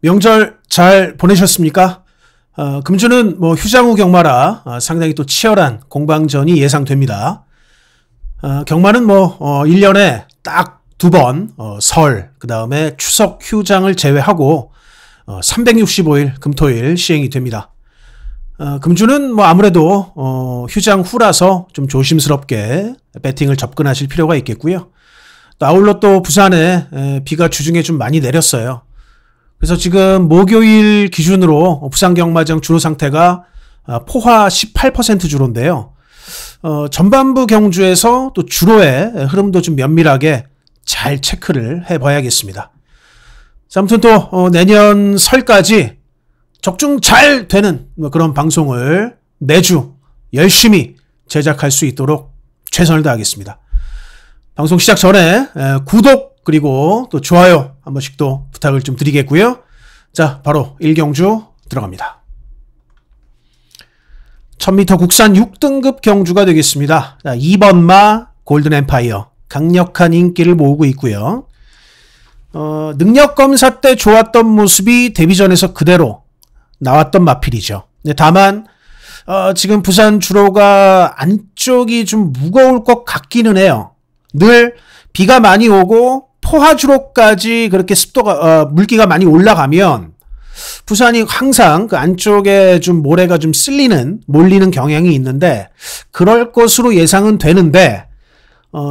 명절 잘 보내셨습니까? 금주는 휴장 후 경마라 상당히 또 치열한 공방전이 예상됩니다. 경마는 1년에 딱 두 번, 설, 그 다음에 추석 휴장을 제외하고 365일 금토일 시행이 됩니다. 금주는 아무래도 휴장 후라서 좀 조심스럽게 배팅을 접근하실 필요가 있겠고요. 또 아울러 또 부산에 비가 주중에 좀 많이 내렸어요. 그래서 지금 목요일 기준으로 부산경마장 주로 상태가 포화 18% 주로인데요. 전반부 경주에서 또 주로의 흐름도 좀 면밀하게 잘 체크를 해봐야겠습니다. 아무튼 또 내년 설까지 적중 잘 되는 그런 방송을 매주 열심히 제작할 수 있도록 최선을 다하겠습니다. 방송 시작 전에 구독 그리고 또 좋아요 한 번씩 또 부탁을 좀 드리겠고요. 자, 바로 1경주 들어갑니다. 1000m 국산 6등급 경주가 되겠습니다. 자, 2번 마 골든엠파이어 강력한 인기를 모으고 있고요. 능력검사 때 좋았던 모습이 데뷔전에서 그대로 나왔던 마필이죠. 다만 지금 부산 주로가 안쪽이 좀 무거울 것 같기는 해요. 늘 비가 많이 오고 포화 주로까지 그렇게 습도가 물기가 많이 올라가면 부산이 항상 그 안쪽에 좀 모래가 좀 몰리는 경향이 있는데 그럴 것으로 예상은 되는데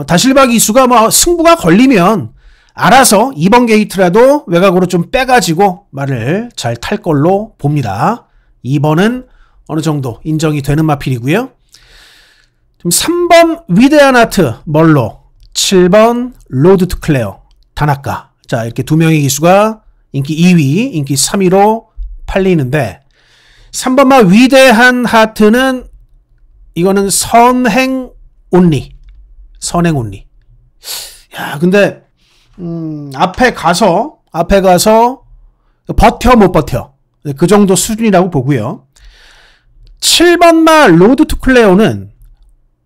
다실박 이수가 승부가 걸리면 알아서 2번 게이트라도 외곽으로 좀 빼가지고 말을 잘 탈 걸로 봅니다. 2번은 어느 정도 인정이 되는 마필이고요. 3번 위대한 아트 멀로, 7번 로드 투 클레어 다나카. 자, 이렇게 두 명의 기수가 인기 2위, 인기 3위로 팔리는데 3번 마 위대한 하트는 이거는 선행 온리. 야, 근데 앞에 가서 버텨 못 버텨. 그 정도 수준이라고 보고요. 7번 마 로드 투 클레오는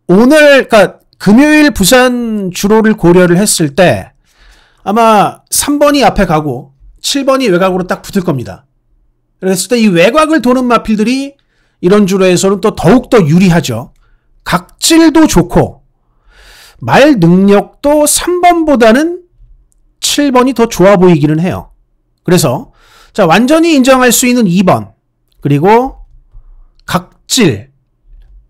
오늘 그러니까 금요일 부산 주로를 고려를 했을 때 아마 3번이 앞에 가고 7번이 외곽으로 딱 붙을 겁니다. 그랬을 때 이 외곽을 도는 마필들이 이런 주로에서는 또 더욱더 유리하죠. 각질도 좋고 말 능력도 3번보다는 7번이 더 좋아 보이기는 해요. 그래서 자, 완전히 인정할 수 있는 2번 그리고 각질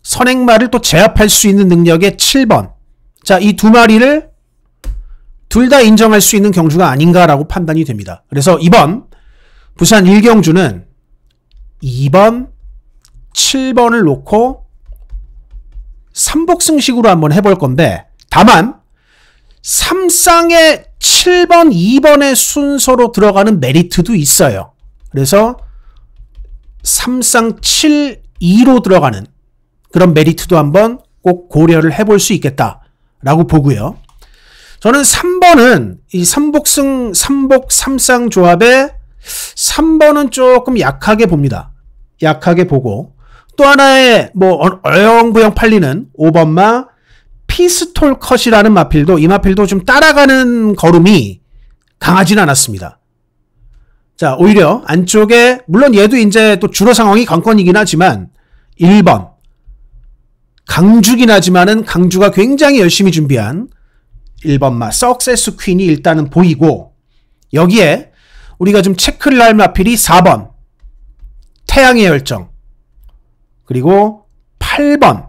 선행말을 또 제압할 수 있는 능력의 7번. 자, 이 두 마리를 둘 다 인정할 수 있는 경주가 아닌가라고 판단이 됩니다. 그래서 이번 부산 1경주는 2번, 7번을 놓고 삼복승식으로 한번 해볼 건데 다만 3쌍의 7번, 2번의 순서로 들어가는 메리트도 있어요. 그래서 3쌍 7, 2로 들어가는 그런 메리트도 한번 꼭 고려를 해볼 수 있겠다라고 보고요. 저는 3번은 이 삼복 3쌍 조합에 3번은 조금 약하게 봅니다. 약하게 보고 또 하나의 어영부영 팔리는 5번 마 피스톨 컷이라는 마필도 이 마필도 좀 따라가는 걸음이 강하진 않았습니다. 자, 오히려 안쪽에 물론 얘도 이제 또 주로 상황이 관건이긴 하지만 1번 강주긴 하지만은 강주가 굉장히 열심히 준비한 1번 마 석세스 퀸이 일단은 보이고 여기에 우리가 좀 체크를 할 마필이 4번 태양의 열정 그리고 8번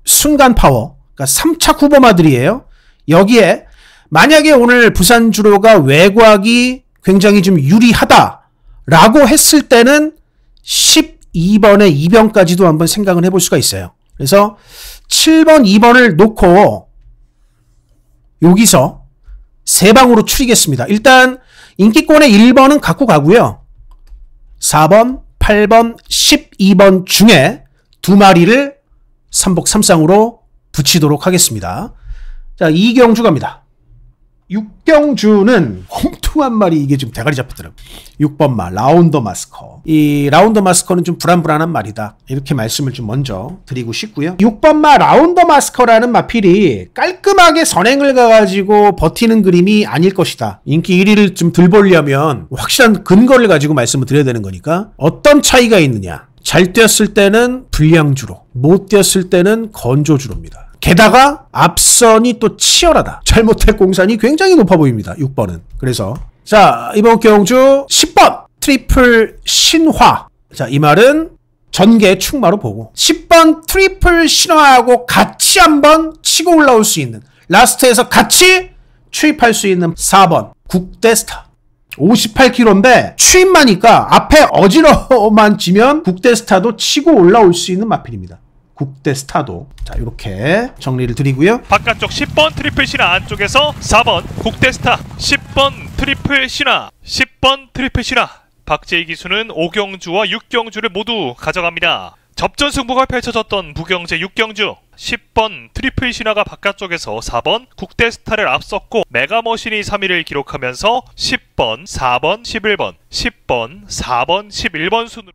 순간 파워 그러니까 3차 후보마들이에요. 여기에 만약에 오늘 부산 주로가 외곽이 굉장히 좀 유리하다라고 했을 때는 12번의 이병까지도 한번 생각을 해볼 수가 있어요. 그래서 7번, 2번을 놓고 여기서 세 방으로 추리겠습니다. 일단 인기권의 1번은 갖고 가고요. 4번, 8번, 12번 중에 두 마리를 삼복 3쌍으로 붙이도록 하겠습니다. 자, 2경주 갑니다. 6경주는 홈투 뚱뚱한 말이 이게 좀 대가리 잡히더라고요. 6번 말 라운더 마스커. 이 라운더 마스커는 좀 불안불안한 말이다. 이렇게 말씀을 좀 먼저 드리고 싶고요. 6번 말 라운더 마스커라는 마필이 깔끔하게 선행을 가가지고 버티는 그림이 아닐 것이다. 인기 1위를 좀 들보려면 확실한 근거를 가지고 말씀을 드려야 되는 거니까 어떤 차이가 있느냐. 잘 뛰었을 때는 불량주로, 못 뛰었을 때는 건조주로입니다. 게다가 앞선이 또 치열하다. 잘못할 공산이 굉장히 높아 보입니다. 6번은. 그래서 자, 이번 경주 10번 트리플 신화. 자, 이 말은 전개 충마로 보고 10번 트리플 신화하고 같이 한번 치고 올라올 수 있는, 라스트에서 같이 추입할 수 있는 4번 국대스타. 58km인데 추입마니까 앞에 어지러워만 지면 국대스타도 치고 올라올 수 있는 마필입니다. 국대스타도. 자, 이렇게 정리를 드리고요. 바깥쪽 10번 트리플 신화, 안쪽에서 4번 국대스타. 10번 트리플 신화, 10번 트리플 신화. 박재희 기수는 5경주와 6경주를 모두 가져갑니다. 접전 승부가 펼쳐졌던 부경제 6경주. 10번 트리플 신화가 바깥쪽에서 4번 국대스타를 앞섰고 메가머신이 3위를 기록하면서 10번, 4번, 11번, 10번, 4번, 11번 순으로.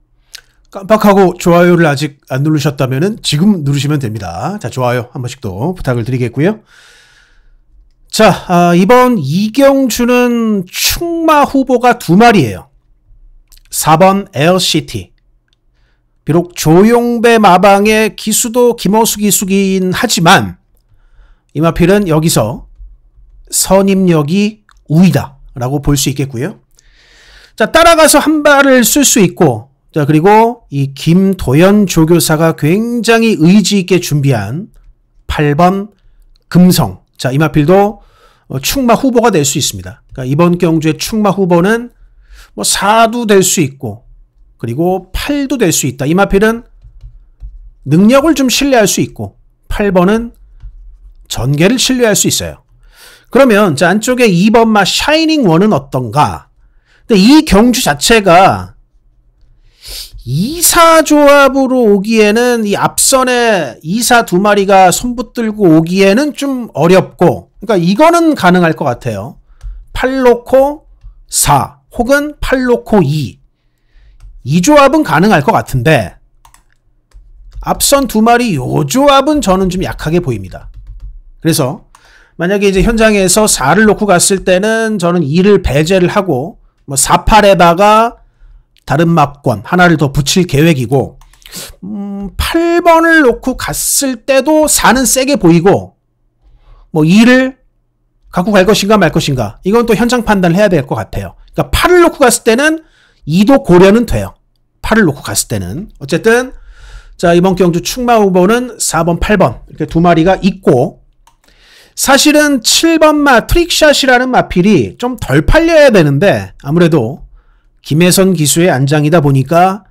깜빡하고 좋아요를 아직 안 누르셨다면 지금 누르시면 됩니다. 자, 좋아요 한 번씩 또 부탁을 드리겠고요. 자, 이번 이경주는 충마 후보가 2마리예요. 4번 에어시티. 비록 조용배 마방의 기수도 김어수 기수긴 하지만 이 마필은 여기서 선임력이 우위다 라고 볼 수 있겠고요. 자, 따라가서 한 발을 쓸 수 있고, 자, 그리고 이 김도연 조교사가 굉장히 의지 있게 준비한 8번 금성. 자, 이 마필도 충마 후보가 될 수 있습니다. 그러니까 이번 경주의 충마 후보는 뭐 4도 될 수 있고, 그리고 8도 될 수 있다. 이 마필은 능력을 좀 신뢰할 수 있고, 8번은 전개를 신뢰할 수 있어요. 그러면 자, 안쪽에 2번 마 샤이닝 원은 어떤가? 근데 이 경주 자체가 2사 조합으로 오기에는 이 앞선에 2사 2마리가 손붙들고 오기에는 좀 어렵고, 그러니까 이거는 가능할 것 같아요. 8 놓고 4 혹은 8 놓고 2. 이 조합은 가능할 것 같은데 앞선 2마리 요 조합은 저는 좀 약하게 보입니다. 그래서 만약에 이제 현장에서 4를 놓고 갔을 때는 저는 2를 배제를 하고 뭐 4, 8에다가 다른 막권 하나를 더 붙일 계획이고, 8번을 놓고 갔을 때도 4는 세게 보이고, 뭐 2를 갖고 갈 것인가 말 것인가, 이건 또 현장 판단을 해야 될 것 같아요. 그러니까 8을 놓고 갔을 때는 2도 고려는 돼요. 8을 놓고 갔을 때는. 어쨌든 자, 이번 경주 충마 후보는 4번, 8번 이렇게 2마리가 있고, 사실은 7번 마 트릭샷이라는 마필이 좀 덜 팔려야 되는데 아무래도 김혜선 기수의 안장이다 보니까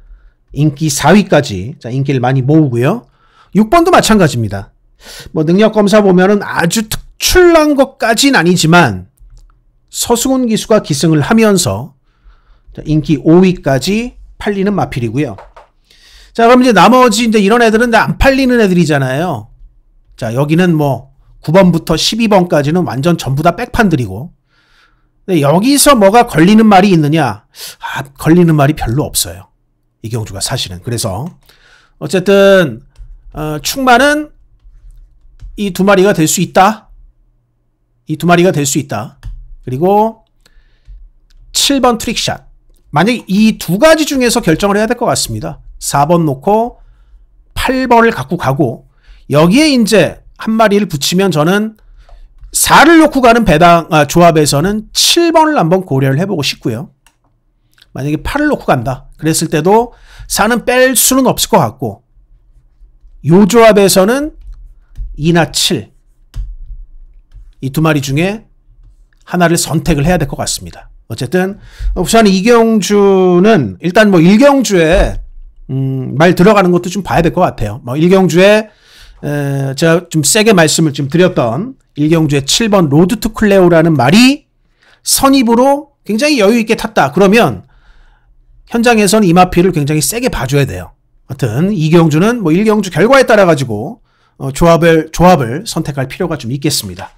인기 4위까지 자, 인기를 많이 모으고요. 6번도 마찬가지입니다. 뭐 능력 검사 보면은 아주 특출난 것까지는 아니지만 서승훈 기수가 기승을 하면서 자, 인기 5위까지 팔리는 마필이고요. 자, 그럼 이제 나머지 이제 이런 애들은 안 팔리는 애들이잖아요. 자, 여기는 뭐 9번부터 12번까지는 완전 전부 다 백판들이고, 근데 여기서 뭐가 걸리는 말이 있느냐? 걸리는 말이 별로 없어요. 이경주가 사실은. 그래서 어쨌든 충마는 이 2마리가 될 수 있다. 이 2마리가 될 수 있다. 그리고 7번 트릭샷. 만약에 이 2가지 중에서 결정을 해야 될 것 같습니다. 4번 놓고 8번을 갖고 가고, 여기에 이제 한 마리를 붙이면 저는 4를 놓고 가는 조합에서는 7번을 한번 고려를 해보고 싶고요. 만약에 8을 놓고 간다. 그랬을 때도 4는 뺄 수는 없을 것 같고, 요 조합에서는 2나 7. 이 2마리 중에 하나를 선택을 해야 될 것 같습니다. 어쨌든 우선 이경주는 일단 뭐 1경주에 말 들어가는 것도 좀 봐야 될 것 같아요. 뭐 1경주에 제가 좀 세게 말씀을 좀 드렸던 1경주의 7번 로드 투 클레오라는 말이 선입으로 굉장히 여유 있게 탔다. 그러면 현장에서는 이 마필을 굉장히 세게 봐줘야 돼요. 하여튼 2경주는 뭐 1경주 결과에 따라 가지고 조합을 선택할 필요가 좀 있겠습니다.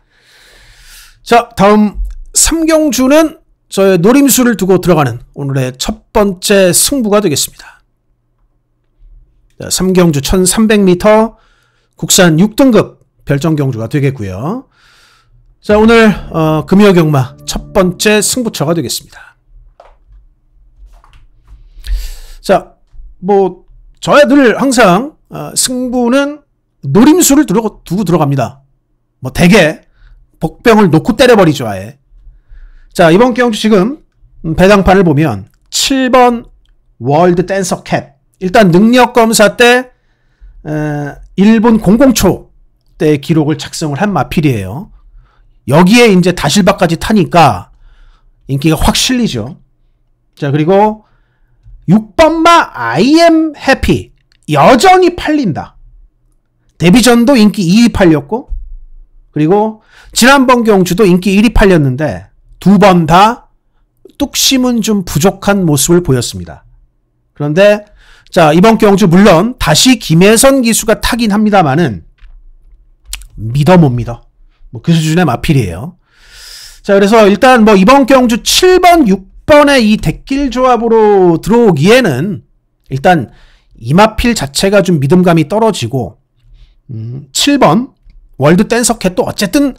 자, 다음 3경주는 저의 노림수를 두고 들어가는 오늘의 첫 번째 승부가 되겠습니다. 3경주 1300m 국산 6등급 별정경주가 되겠고요. 자, 오늘 금요경마 첫 번째 승부처가 되겠습니다. 자, 뭐 저야 늘 항상 승부는 노림수를 두고 들어갑니다. 뭐 대개 복병을 놓고 때려버리죠, 아예. 자, 이번 경주 지금 배당판을 보면 7번 월드 댄서 캡. 일단 능력 검사 때 1분 00초 때 기록을 작성을 한 마필이에요. 여기에 이제 다실박까지 타니까 인기가 확 실리죠. 자, 그리고 6번마 I am happy. 여전히 팔린다. 데뷔전도 인기 2위 팔렸고, 그리고 지난번 경주도 인기 1위 팔렸는데 두 번 다 뚝심은 좀 부족한 모습을 보였습니다. 그런데 자, 이번 경주 물론 다시 김혜선 기수가 타긴 합니다만은 믿어 못 믿어. 뭐 그 수준의 마필이에요. 자, 그래서 일단 뭐 이번 경주 7번, 6번의 이 대길 조합으로 들어오기에는 일단 이 마필 자체가 좀 믿음감이 떨어지고 7번 월드 댄서캣도 어쨌든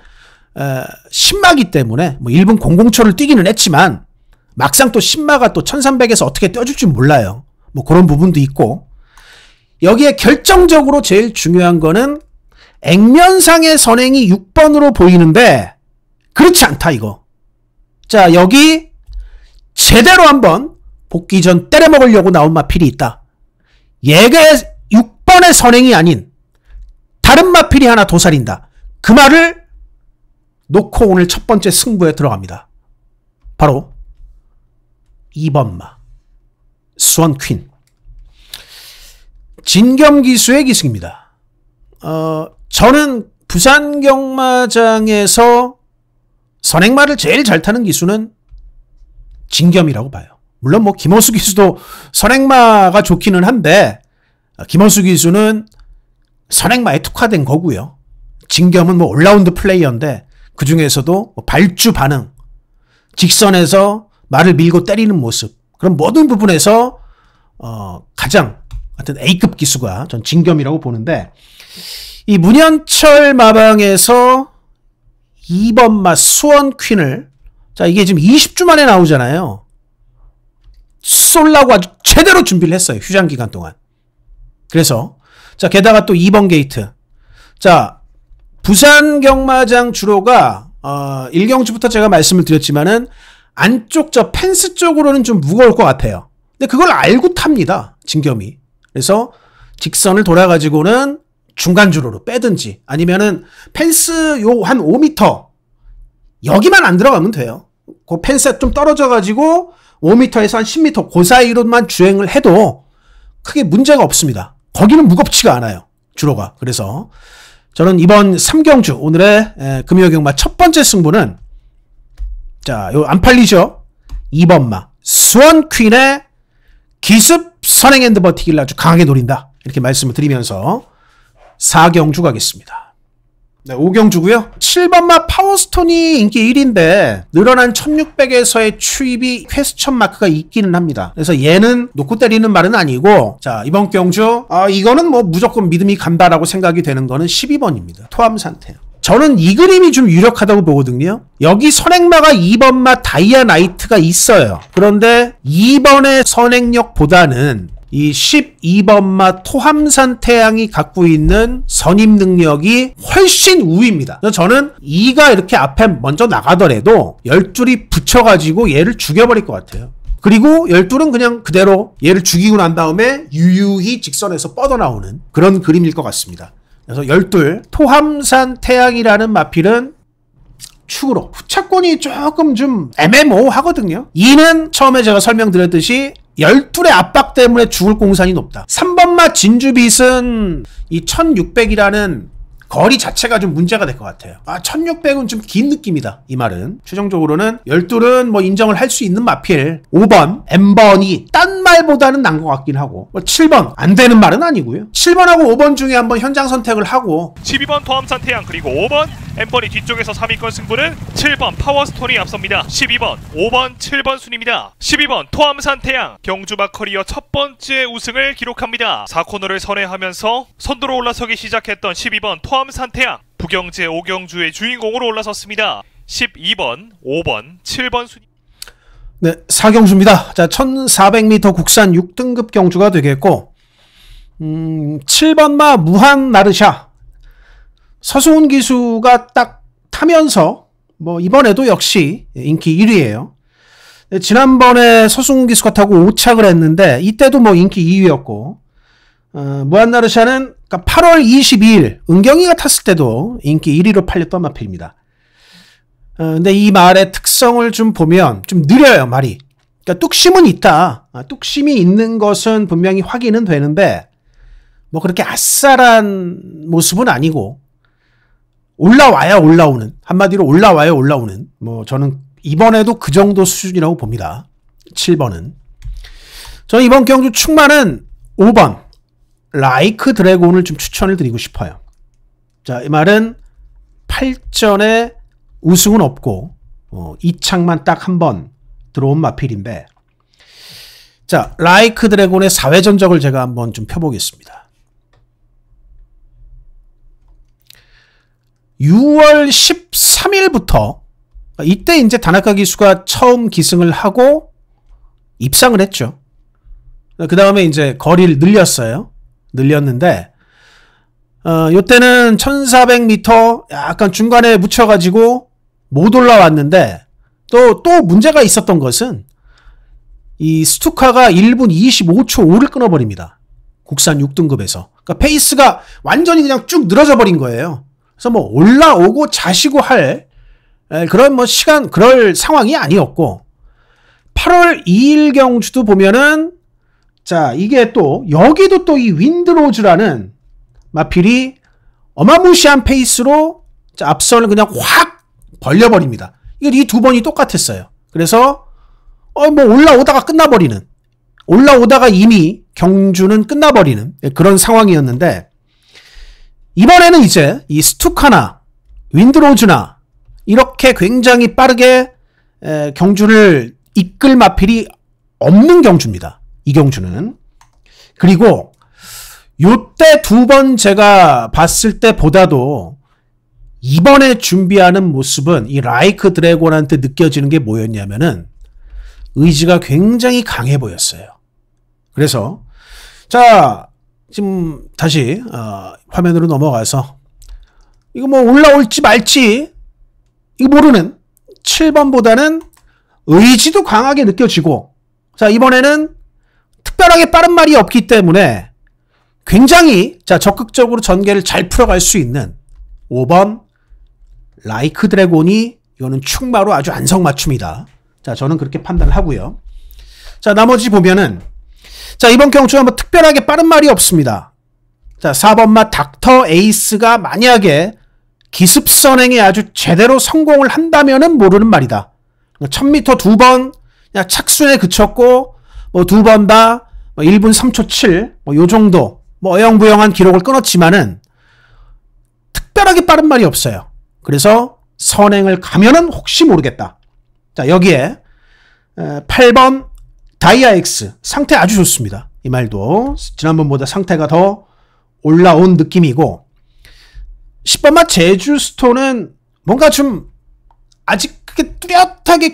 신마기 때문에 뭐 1분 00초를 뛰기는 했지만 막상 또 신마가 또 1300에서 어떻게 뛰어줄지 몰라요. 뭐 그런 부분도 있고, 여기에 결정적으로 제일 중요한 거는 액면상의 선행이 6번으로 보이는데 그렇지 않다, 이거. 자, 여기 제대로 한번 복귀 전 때려먹으려고 나온 마필이 있다. 얘가 6번의 선행이 아닌 다른 마필이 하나 도살인다. 그 말을 놓고 오늘 첫 번째 승부에 들어갑니다. 바로 2번마 수원 퀸. 진겸 기수의 기승입니다. 저는 부산 경마장에서 선행마를 제일 잘 타는 기수는 진겸이라고 봐요. 물론 뭐 김호수 기수도 선행마가 좋기는 한데 김호수 기수는 선행마에 특화된 거고요. 진겸은 뭐 올라운드 플레이어인데 그 중에서도 뭐 발주 반응, 직선에서 말을 밀고 때리는 모습, 그런 모든 부분에서 가장 하여튼 A급 기수가 전 진겸이라고 보는데, 이 문현철 마방에서 2번마 수원 퀸을, 자, 이게 지금 20주 만에 나오잖아요. 쏠라고 아주 제대로 준비를 했어요, 휴장 기간 동안. 그래서 자, 게다가 또 2번 게이트. 자, 부산 경마장 주로가 1경주부터 제가 말씀을 드렸지만은 안쪽 저 펜스 쪽으로는 좀 무거울 것 같아요. 근데 그걸 알고 탑니다, 진겸이. 그래서 직선을 돌아가지고는 중간 주로로 빼든지 아니면은 펜스 요 한 5m 여기만 안 들어가면 돼요. 그 펜스에 좀 떨어져가지고 5m에서 한 10m 그 사이로만 주행을 해도 크게 문제가 없습니다. 거기는 무겁지가 않아요, 주로가. 그래서 저는 이번 3경주 오늘의 금요경마 첫 번째 승부는, 자, 요 안 팔리죠? 2번마 수원 퀸의 기습 선행 핸드 버티기를 아주 강하게 노린다, 이렇게 말씀을 드리면서 4경주 가겠습니다. 네, 5경주고요. 7번마 파워스톤이 인기 1위인데 늘어난 1600에서의 추입이 퀘스천 마크가 있기는 합니다. 그래서 얘는 놓고 때리는 말은 아니고, 자, 이번 경주 이거는 뭐 무조건 믿음이 간다라고 생각이 되는 거는 12번입니다. 토함산태. 저는 이 그림이 좀 유력하다고 보거든요. 여기 선행마가 2번마 다이아 나이트가 있어요. 그런데 2번의 선행력보다는 이 12번마 토함산 태양이 갖고 있는 선임 능력이 훨씬 우위입니다. 저는 2가 이렇게 앞에 먼저 나가더라도 12이 붙여가지고 얘를 죽여버릴 것 같아요. 그리고 12는 그냥 그대로 얘를 죽이고 난 다음에 유유히 직선에서 뻗어나오는 그런 그림일 것 같습니다. 그래서 12 토함산 태양이라는 마필은 축으로 후차권이 조금 좀 애매모호하거든요. 2는 처음에 제가 설명드렸듯이 12의 압박 때문에 죽을 공산이 높다. 3번마 진주빛은 이 1600이라는 거리 자체가 좀 문제가 될 것 같아요. 1600은 좀 긴 느낌이다. 이 말은. 최종적으로는 12는 뭐 인정을 할 수 있는 마필 5번, M번이 딴 말보다는 난 것 같긴 하고 7번 안 되는 말은 아니고요. 7번하고 5번 중에 한번 현장 선택을 하고 12번 토암산 태양 그리고 5번 M번이 뒤쪽에서 3위권 승부는 7번 파워스톤이 앞섭니다. 12번, 5번, 7번 순입니다. 12번 토암산 태양 경주마 커리어 첫 번째 우승을 기록합니다. 4코너를 선회하면서 선두로 올라서기 시작했던 12번 토암산 태양 부경제 오경주의 주인공으로 올라섰습니다. 12번, 5번, 7번 순위. 네, 4경주입니다. 자, 1400m 국산 6등급 경주가 되겠고 7번마 무한 나르샤 서승훈 기수가 딱 타면서 뭐 이번에도 역시 인기 1위예요. 지난번에 서승훈 기수가 타고 5착을 했는데 이때도 뭐 인기 2위였고 무한 나르샤는 8월 22일 은경이가 탔을 때도 인기 1위로 팔렸던 마필입니다. 근데 이 말의 특성을 좀 보면 좀 느려요, 말이. 그러니까 뚝심은 있다. 뚝심이 있는 것은 분명히 확인은 되는데 뭐 그렇게 아싸란 모습은 아니고 올라와야 올라오는, 한마디로 올라와야 올라오는, 뭐 저는 이번에도 그 정도 수준이라고 봅니다. 7번은. 저는 이번 경주 충만은 5번 라이크 드래곤을 좀 추천을 드리고 싶어요. 자, 이 말은 8전에 우승은 없고 2착만 딱 한 번 들어온 마필인데, 자, 라이크 드래곤의 4회 전적을 제가 한번 좀 펴보겠습니다. 6월 13일부터 이때 이제 다나카 기수가 처음 기승을 하고 입상을 했죠. 그 다음에 이제 거리를 늘렸는데 요때는 1400m 약간 중간에 묻혀가지고 못 올라왔는데 또 문제가 있었던 것은 이 스투카가 1분 25초 5를 끊어버립니다. 국산 6등급에서. 그러니까 페이스가 완전히 그냥 쭉 늘어져 버린 거예요. 그래서 뭐 올라오고 자시고 할 그런 뭐 시간, 그럴 상황이 아니었고, 8월 2일 경주도 보면은, 자, 이게 또, 여기도 또 이 윈드로즈라는 마필이 어마무시한 페이스로 앞선을 그냥 확 벌려버립니다. 이 두 번이 똑같았어요. 그래서, 뭐 올라오다가 끝나버리는, 올라오다가 이미 경주는 끝나버리는 그런 상황이었는데, 이번에는 이제 이 스투카나 윈드로즈나 이렇게 굉장히 빠르게 경주를 이끌 마필이 없는 경주입니다. 이 경주는. 그리고 요때 두 번 제가 봤을 때보다도 이번에 준비하는 모습은 이 라이크 드래곤한테 느껴지는 게 뭐였냐면은 의지가 굉장히 강해 보였어요. 그래서 자, 지금 다시 화면으로 넘어가서 이거 뭐 올라올지 말지 이거 모르는 7번보다는 의지도 강하게 느껴지고, 자, 이번에는 특별하게 빠른 말이 없기 때문에 굉장히 자 적극적으로 전개를 잘 풀어갈 수 있는 5번 라이크 드래곤이 이거는 충마로 아주 안성맞춤이다. 자, 저는 그렇게 판단을 하고요. 자, 나머지 보면은 자, 이번 경주가 뭐 특별하게 빠른 말이 없습니다. 자, 4번마 닥터 에이스가 만약에 기습선행에 아주 제대로 성공을 한다면은 모르는 말이다. 1000m 두 번 그냥 착순에 그쳤고, 뭐 두 번 다 1분 3초 7, 뭐 요 정도, 뭐 어영부영한 기록을 끊었지만은 특별하게 빠른 말이 없어요. 그래서 선행을 가면은 혹시 모르겠다. 자, 여기에 8번 다이아엑스 상태 아주 좋습니다. 이 말도 지난번보다 상태가 더 올라온 느낌이고, 10번마 제주스톤은 뭔가 좀 아직 그렇게 뚜렷하게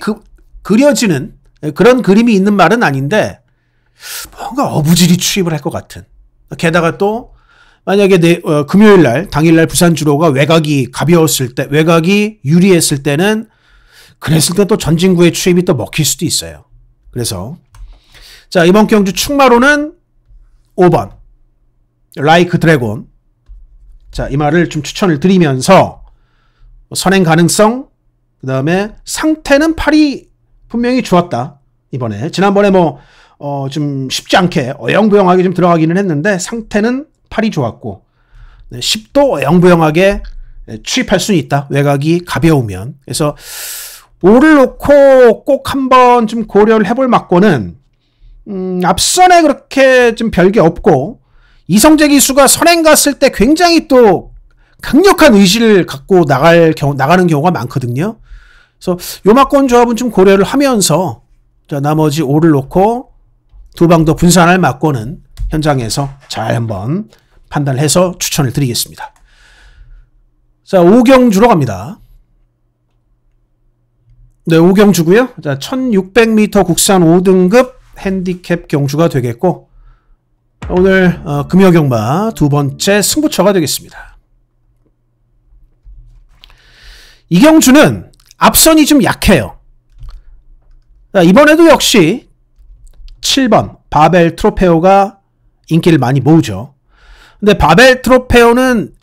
그려지는 그런 그림이 있는 말은 아닌데 뭔가 어부지리 추입을 할 것 같은. 게다가 또 만약에 금요일날 당일날 부산주로가 외곽이 가벼웠을 때, 외곽이 유리했을 때는 그랬을 때 또 전진구의 추입이 또 먹힐 수도 있어요. 그래서 자, 이번 경주 충마로는 5번 라이크 드래곤, 자, 이 말을 좀 추천을 드리면서 선행 가능성, 그 다음에 상태는 팔이 분명히 좋았다. 이번에 지난번에 뭐 좀 쉽지 않게 어영부영하게 좀 들어가기는 했는데 상태는 팔이 좋았고, 10도 영부영하게 취입할 수는 있다. 외곽이 가벼우면. 그래서 5를 놓고 꼭 한번 좀 고려를 해볼 맞고는 앞선에 그렇게 좀 별게 없고 이성재 기수가 선행 갔을 때 굉장히 또 강력한 의지를 갖고 나가는 경우가 많거든요. 그래서 요마권 조합은 좀 고려를 하면서 자, 나머지 5를 놓고 두 방 더 분산할 맞고는 현장에서 잘 한번 판단을 해서 추천을 드리겠습니다. 자, 오경주로 갑니다. 네, 오경주고요. 자, 1600m 국산 5등급 핸디캡 경주가 되겠고 오늘 금요경마 두 번째 승부처가 되겠습니다. 이 경주는 앞선이 좀 약해요. 자, 이번에도 역시 7번 바벨 트로페오가 인기를 많이 모으죠. 근데 바벨 트로페오는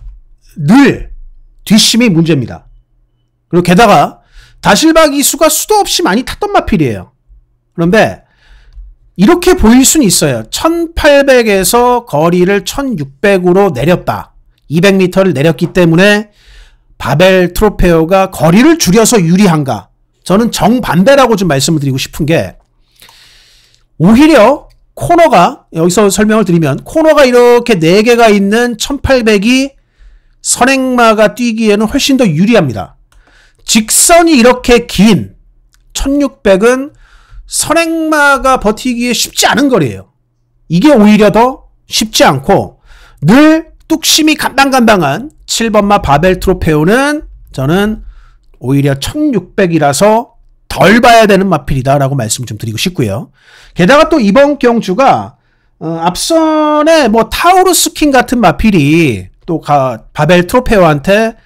늘 뒷심이 문제입니다. 그리고 게다가 다실바 기수가 수도 없이 많이 탔던 마필이에요. 그런데 이렇게 보일 수는 있어요. 1800에서 거리를 1600으로 내렸다. 200m를 내렸기 때문에 바벨 트로페오가 거리를 줄여서 유리한가? 저는 정반대라고 좀 말씀을 드리고 싶은 게 오히려 코너가 여기서 설명을 드리면 코너가 이렇게 4개가 있는 1800이 선행마가 뛰기에는 훨씬 더 유리합니다. 직선이 이렇게 긴 1600은 선행마가 버티기에 쉽지 않은 거리예요. 이게 오히려 더 쉽지 않고 늘 뚝심이 간당간당한 7번마 바벨 트로페오는 저는 오히려 1600이라서 덜 봐야 되는 마필이다라고 말씀을 좀 드리고 싶고요. 게다가 또 이번 경주가 앞선에 뭐 타우루스킨 같은 마필이 또 바벨 트로페오한테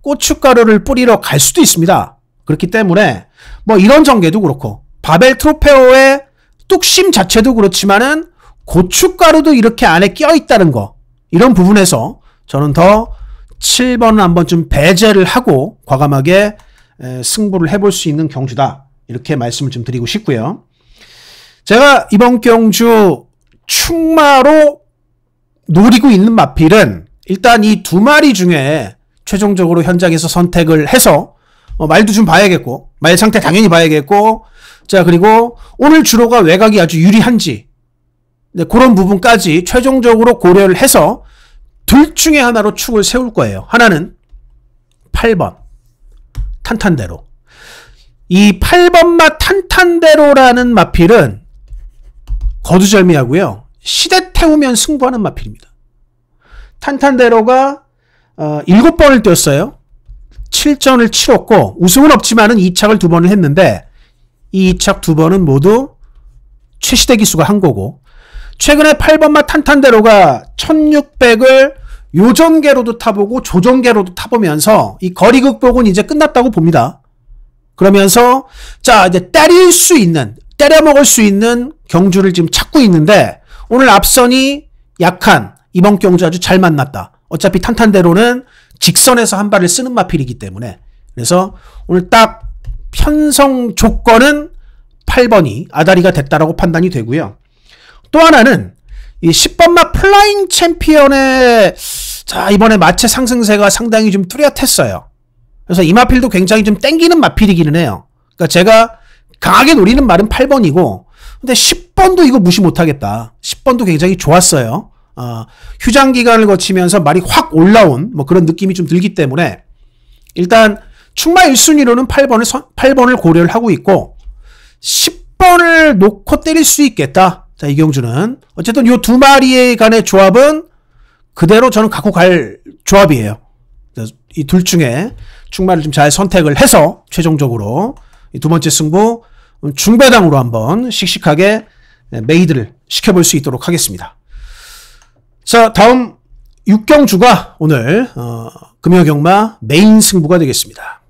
고춧가루를 뿌리러 갈 수도 있습니다. 그렇기 때문에 뭐 이런 전개도 그렇고 바벨 트로페오의 뚝심 자체도 그렇지만은 고춧가루도 이렇게 안에 껴있다는 거 이런 부분에서 저는 더 7번은 한번 좀 배제를 하고 과감하게 승부를 해볼 수 있는 경주다. 이렇게 말씀을 좀 드리고 싶고요. 제가 이번 경주 충마로 노리고 있는 마필은 일단 이 두 마리 중에 최종적으로 현장에서 선택을 해서 말도 좀 봐야겠고 말 상태 당연히 봐야겠고 자 그리고 오늘 주로가 외곽이 아주 유리한지 네, 그런 부분까지 최종적으로 고려를 해서 둘 중에 하나로 축을 세울 거예요. 하나는 8번 탄탄대로. 이 8번마 탄탄대로라는 마필은 거두절미하고요. 시대 태우면 승부하는 마필입니다. 탄탄대로가 7번을 뛰었어요. 7전을 치렀고 우승은 없지만은 2착을 2번을 했는데 이 2착 2번은 모두 최시대 기수가 한 거고 최근에 8번마 탄탄대로가 1600을 요전계로도 타보고 조전계로도 타보면서 이 거리 극복은 이제 끝났다고 봅니다. 그러면서 자 이제 때려 먹을 수 있는 경주를 지금 찾고 있는데 오늘 앞선이 약한 이번 경주 아주 잘 만났다. 어차피 탄탄대로는 직선에서 한 발을 쓰는 마필이기 때문에 그래서 오늘 딱 편성 조건은 8번이 아다리가 됐다라고 판단이 되고요. 또 하나는 이 10번마 플라잉 챔피언의 자 이번에 마체 상승세가 상당히 좀 뚜렷했어요. 그래서 이 마필도 굉장히 좀 땡기는 마필이기는 해요. 그러니까 제가 강하게 노리는 말은 8번이고 근데 10번도 이거 무시 못하겠다. 10번도 굉장히 좋았어요. 휴장 기간을 거치면서 말이 확 올라온 뭐 그런 느낌이 좀 들기 때문에 일단 충마 1순위로는 8번을 고려를 하고 있고 10번을 놓고 때릴 수 있겠다. 자, 이경주는 어쨌든 요 두 마리의 간의 조합은 그대로 저는 갖고 갈 조합이에요. 이 둘 중에 충마를 좀 잘 선택을 해서 최종적으로 이 두 번째 승부 중배당으로 한번 씩씩하게 메이드를 시켜볼 수 있도록 하겠습니다. 자, 다음 6경주가 오늘 금요경마 메인 승부가 되겠습니다.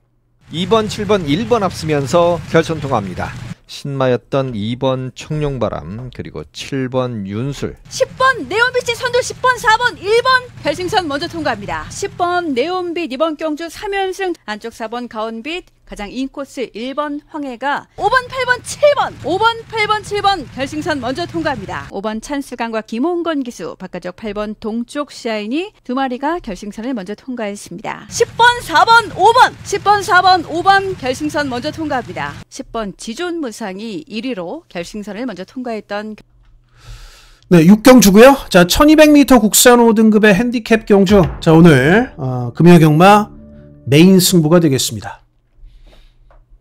2번, 7번, 1번 앞서면서 결선 통합니다. 신마였던 2번 청룡바람 그리고 7번 윤술 10번 네온빛이 선두 10번 4번 1번 결승선 먼저 통과합니다. 10번 네온빛 이번 경주 3연승 안쪽 4번 가온빛 가장 인코스 1번 황해가 5번, 8번, 7번 5번, 8번, 7번 결승선 먼저 통과합니다. 5번 찬스강과 김홍건 기수, 바깥쪽 8번 동쪽 샤이니 두 마리가 결승선을 먼저 통과했습니다. 10번, 4번, 5번 10번, 4번, 5번 결승선 먼저 통과합니다. 10번 지존무상이 1위로 결승선을 먼저 통과했던 네, 6경주고요. 자, 1200m 국산 5등급의 핸디캡 경주. 자, 오늘 금요경마 메인 승부가 되겠습니다.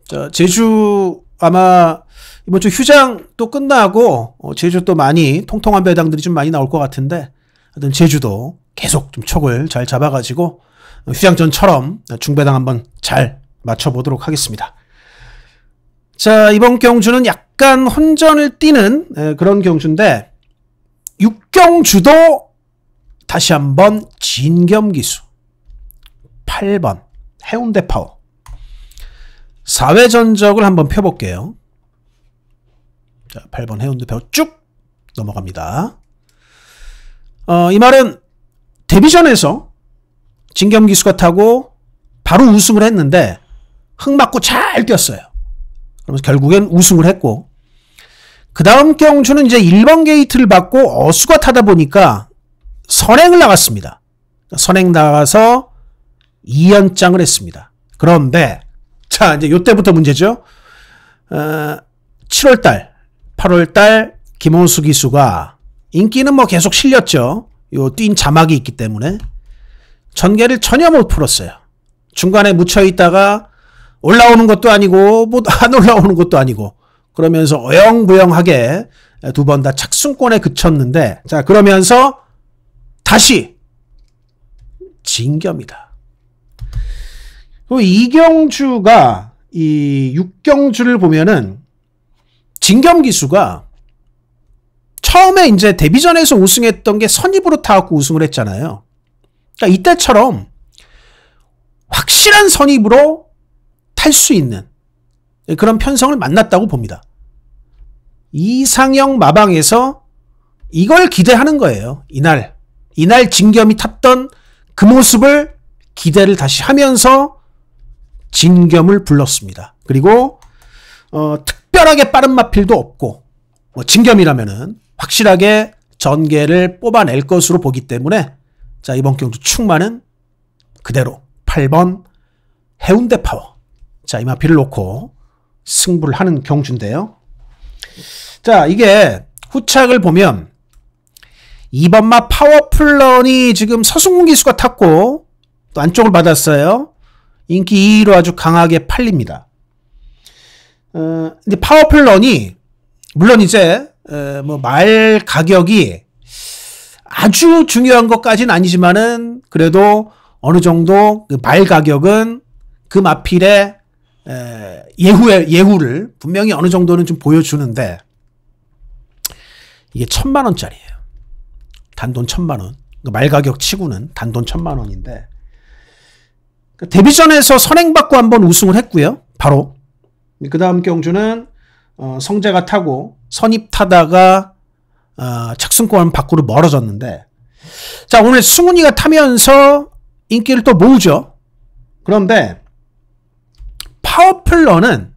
자, 제주 아마 이번 주 휴장 또 끝나고 제주 또 많이 통통한 배당들이 좀 많이 나올 것 같은데, 하여튼 제주도 계속 좀 촉을 잘 잡아가지고 휴장 전처럼 중배당 한번 잘 맞춰보도록 하겠습니다. 자, 이번 경주는 약간 혼전을 띠는 그런 경주인데, 6경주도 다시 한번 진겸기수 8번 해운대 파워 4회 전적을 한번 펴볼게요. 자, 8번 해운대 파워 쭉 넘어갑니다. 이 말은 데뷔전에서 진겸기수가 타고 바로 우승을 했는데 흙 맞고 잘 뛰었어요. 그러면서 결국엔 우승을 했고, 그 다음 경주는 이제 1번 게이트를 받고 어수가 타다 보니까 선행을 나갔습니다. 선행 나가서 2연장을 했습니다. 그런데 자, 이제 요때부터 문제죠. 7월달 8월달 김호수 기수가 인기는 뭐 계속 실렸죠. 요 뛴 자막이 있기 때문에 전개를 전혀 못 풀었어요. 중간에 묻혀있다가 올라오는 것도 아니고 뭐 안 올라오는 것도 아니고 그러면서 어영부영하게 두 번 다 착순권에 그쳤는데, 자, 그러면서 다시 진겸이다. 이경주가 이 6경주를 보면은 진겸기수가 처음에 이제 데뷔전에서 우승했던 게 선입으로 타갖고 우승을 했잖아요. 그러니까 이때처럼 확실한 선입으로 탈 수 있는 그런 편성을 만났다고 봅니다. 이상형 마방에서 이걸 기대하는 거예요. 이날 진겸이 탔던 그 모습을 기대를 다시 하면서 진겸을 불렀습니다. 그리고 특별하게 빠른 마필도 없고 진겸이라면은 확실하게 전개를 뽑아낼 것으로 보기 때문에, 자, 이번 경주 충만은 그대로 8번 해운대 파워. 자, 이 마필을 놓고 승부를 하는 경주인데요. 자, 이게 후착을 보면 2번마 파워플런이 지금 서승훈 기수가 탔고 또 안쪽을 받았어요. 인기 2위로 아주 강하게 팔립니다. 근데 파워플런이 물론 이제 뭐 말 가격이 아주 중요한 것까지는 아니지만은 그래도 어느 정도 그 말 가격은 그 마필의 예후를 분명히 어느 정도는 좀 보여주는데, 이게 1000만원짜리예요. 단돈 1000만원. 말 가격 치고는 단돈 1000만원인데, 데뷔전에서 선행받고 한번 우승을 했고요. 바로. 그 다음 경주는 성재가 타고 선입 타다가 착승권 밖으로 멀어졌는데, 자, 오늘 승훈이가 타면서 인기를 또 모으죠. 그런데 파워플러는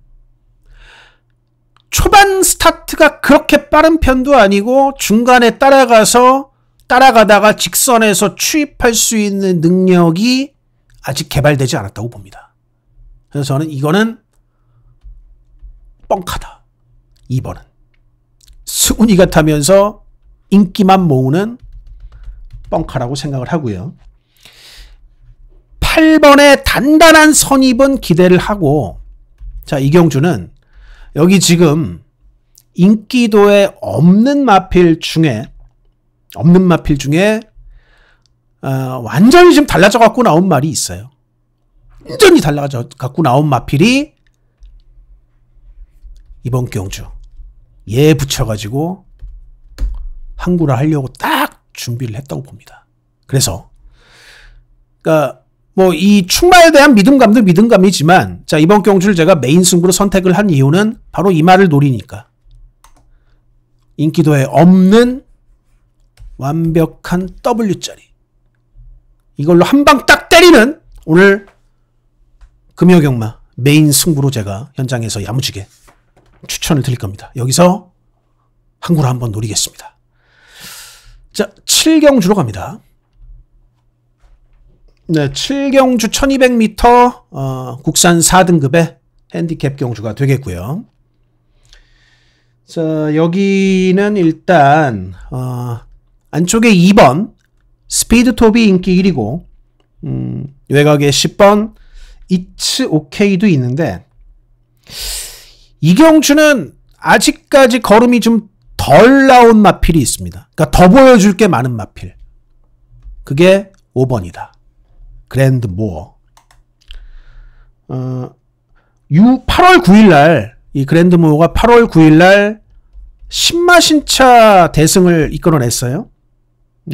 초반 스타트가 그렇게 빠른 편도 아니고 중간에 따라가다가 직선에서 추입할 수 있는 능력이 아직 개발되지 않았다고 봅니다. 그래서 저는 이거는 뻥카다. 2번은 승훈이가 타면서 인기만 모으는 뻥카라고 생각을 하고요. 8번의 단단한 선입은 기대를 하고, 자, 이경주는 여기 지금 인기도에 없는 마필 중에 완전히 지금 달라져 갖고 나온 말이 있어요. 완전히 달라져 갖고 나온 마필이 이번 경주 얘 붙여가지고 항구를 하려고 딱 준비를 했다고 봅니다. 그래서 그러니까 뭐 이 충마에 대한 믿음감도 믿음감이지만, 자, 이번 경주를 제가 메인 승부로 선택을 한 이유는 바로 이 말을 노리니까. 인기도에 없는 완벽한 W짜리, 이걸로 한 방 딱 때리는 오늘 금요경마 메인 승부로 제가 현장에서 야무지게 추천을 드릴 겁니다. 여기서 항구를 한번 노리겠습니다. 자, 7경주로 갑니다. 네, 7경주 1200m 국산 4등급의 핸디캡 경주가 되겠고요. 자, 여기는 일단 안쪽에 2번 스피드톱이 인기 1위고 외곽에 10번 It's OK도 있는데 이 경주는 아직까지 걸음이 좀 덜 나온 마필이 있습니다. 그러니까 더 보여줄 게 많은 마필. 그게 5번이다. 그랜드 모어. 8월 9일날 이 그랜드 모어가 8월 9일날 신마신차 대승을 이끌어냈어요.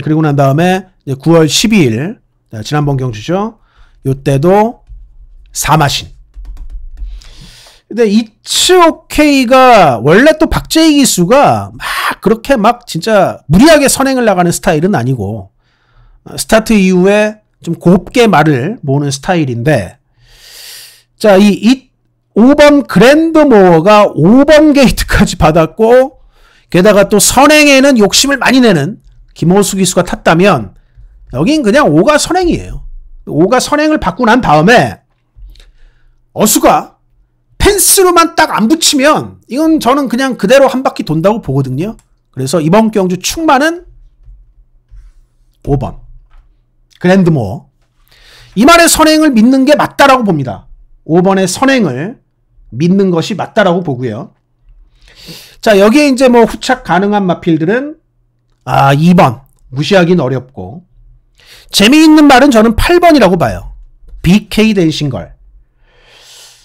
그리고 난 다음에 9월 12일 지난번 경주죠. 요때도 4마신. 근데 It's OK가 원래 또 박재희 기수가 막 그렇게 막 진짜 무리하게 선행을 나가는 스타일은 아니고 스타트 이후에 좀 곱게 말을 모으는 스타일인데 자, 이 5번 그랜드 모어가 5번 게이트까지 받았고 게다가 또 선행에는 욕심을 많이 내는 김호수 기수가 탔다면 여긴 그냥 5가 선행이에요. 5가 선행을 받고 난 다음에 어수가 펜스로만 딱 안 붙이면 이건 저는 그냥 그대로 한 바퀴 돈다고 보거든요. 그래서 이번 경주 충만은 5번 그랜드 모어. 이 말의 선행을 믿는 게 맞다라고 봅니다. 5번의 선행을 믿는 것이 맞다라고 보고요. 자, 여기에 이제 뭐 후착 가능한 마필들은 2번 무시하기는 어렵고 재미있는 말은 저는 8번이라고 봐요. BK 댄싱걸.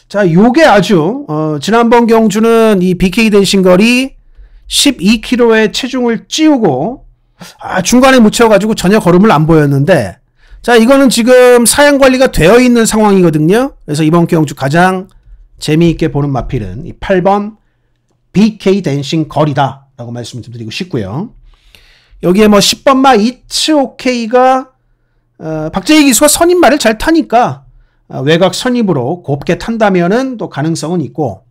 자, 요게 아주 지난번 경주는 이 BK 댄싱걸이 12kg의 체중을 찌우고 중간에 묻혀가지고 전혀 걸음을 안 보였는데 자, 이거는 지금 사양 관리가 되어 있는 상황이거든요. 그래서 이번 경주 가장 재미있게 보는 마필은 이 8번 BK 댄싱 걸이다 라고 말씀을 좀 드리고 싶고요. 여기에 뭐 10번 마 It's OK가 박재희 기수가 선임말을 잘 타니까 외곽 선입으로 곱게 탄다면은 또 가능성은 있고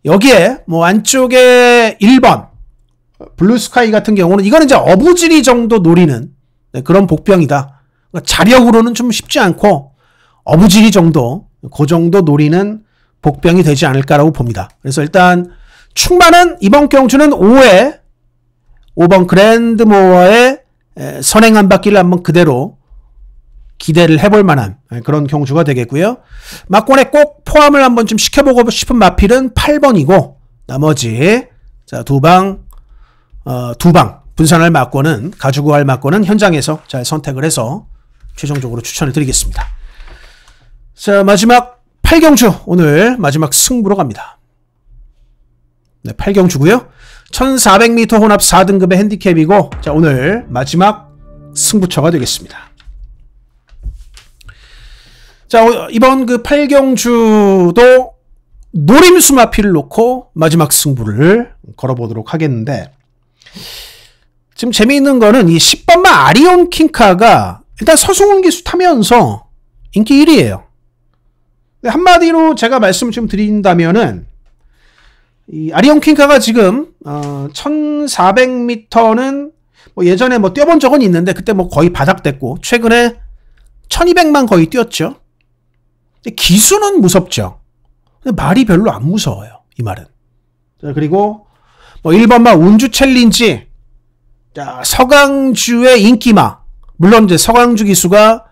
여기에 뭐 안쪽에 1번 블루스카이 같은 경우는 이거는 이제 어부지리 정도 노리는 그런 복병이다. 그러니까 자력으로는 좀 쉽지 않고 어부지리 정도 그 정도 노리는 복병이 되지 않을까라고 봅니다. 그래서 일단 충만은 이번 경주는 5번 그랜드 모어의 선행 한 바퀴를 한번 그대로 기대를 해볼 만한 그런 경주가 되겠고요. 막권에 꼭 포함을 한번 좀 시켜보고 싶은 마필은 8번이고 나머지 자, 두 방 분산할 막권은 가지고 갈 막권은 현장에서 잘 선택을 해서 최종적으로 추천을 드리겠습니다. 자, 마지막 8경주 오늘 마지막 승부로 갑니다. 네, 8경주고요. 1400m 혼합 4등급의 핸디캡이고 자, 오늘 마지막 승부처가 되겠습니다. 자, 이번 그 8경주도 노림수 마필을 놓고 마지막 승부를 걸어보도록 하겠는데 지금 재미있는 거는 이 10번마 아리온 킹카가 일단 서승훈 기수 타면서 인기 1위예요. 한마디로 제가 말씀을 좀 드린다면은 이 아리온 킹카가 지금 1400m는 뭐 예전에 뭐 뛰어본 적은 있는데 그때 뭐 거의 바닥됐고 최근에 1200만 거의 뛰었죠. 기수는 무섭죠. 근데 말이 별로 안 무서워요. 이 말은. 자, 그리고 뭐 1번마 운주 챌린지. 자, 서강주의 인기마. 물론 이제 서강주 기수가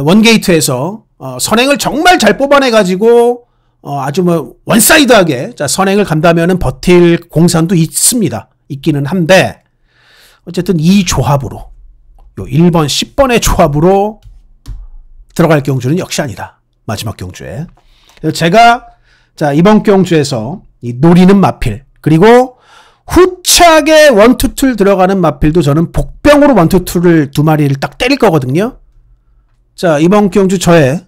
원게이트에서 선행을 정말 잘 뽑아내가지고 아주 뭐 원사이드하게 자, 선행을 간다면은 버틸 공산도 있습니다. 있기는 한데 어쨌든 이 조합으로 요 1번 10번의 조합으로 들어갈 경주는 역시 아니다. 마지막 경주에. 제가 자, 이번 경주에서 이 노리는 마필 그리고 후착에 1, 2, 2 들어가는 마필도 저는 복병으로 1, 2, 2를 두 마리를 딱 때릴 거거든요. 자, 이번 경주 저의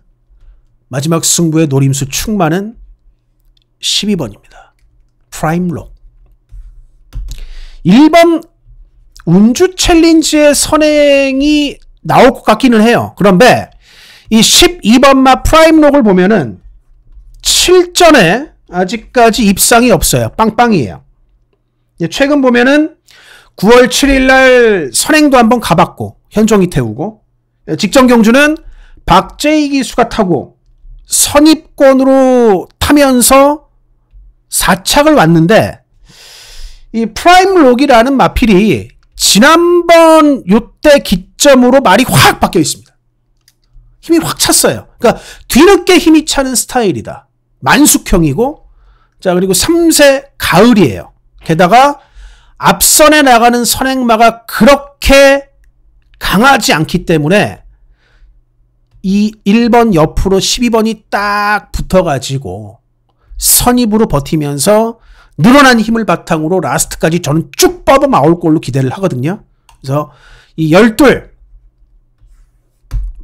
마지막 승부의 노림수 충만은 12번입니다. 프라임록. 1번 운주 챌린지의 선행이 나올 것 같기는 해요. 그런데 이 12번마 프라임록을 보면은 7전에 아직까지 입상이 없어요. 빵빵이에요. 최근 보면은 9월 7일 날 선행도 한번 가봤고 현종이 태우고, 직전 경주는 박재희 기수가 타고 선입권으로 타면서 4착을 왔는데, 이 프라임록이라는 마필이 지난번 요때 기점으로 말이 확 바뀌어 있습니다. 힘이 확 찼어요. 그러니까 뒤늦게 힘이 차는 스타일이다. 만숙형이고, 자, 그리고 3세 가을이에요. 게다가 앞선에 나가는 선행마가 그렇게 강하지 않기 때문에 이 1번 옆으로 12번이 딱 붙어가지고 선입으로 버티면서 늘어난 힘을 바탕으로 라스트까지 저는 쭉 뻗어 나올 걸로 기대를 하거든요. 그래서 이 12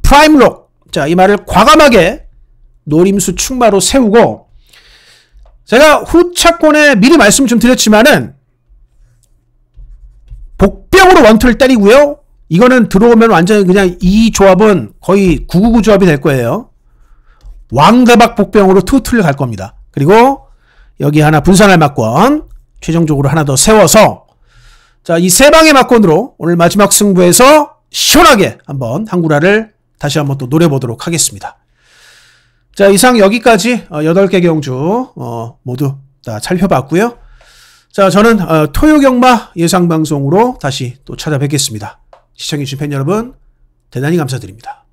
프라임록, 자, 이 말을 과감하게 노림수 충마로 세우고, 제가 후차권에 미리 말씀 좀 드렸지만은 복병으로 원투를 때리고요. 이거는 들어오면 완전히 그냥 이 조합은 거의 999 조합이 될 거예요. 왕대박 복병으로 투투를 갈 겁니다. 그리고 여기 하나 분산할 막권 최종적으로 하나 더 세워서, 자, 이 세 방의 막권으로 오늘 마지막 승부에서 시원하게 한번 한구라를 다시 한번 또 노려보도록 하겠습니다. 자, 이상 여기까지 8개 경주 모두 다 살펴봤고요. 자, 저는 토요경마 예상방송으로 다시 또 찾아뵙겠습니다. 시청해주신 팬 여러분 대단히 감사드립니다.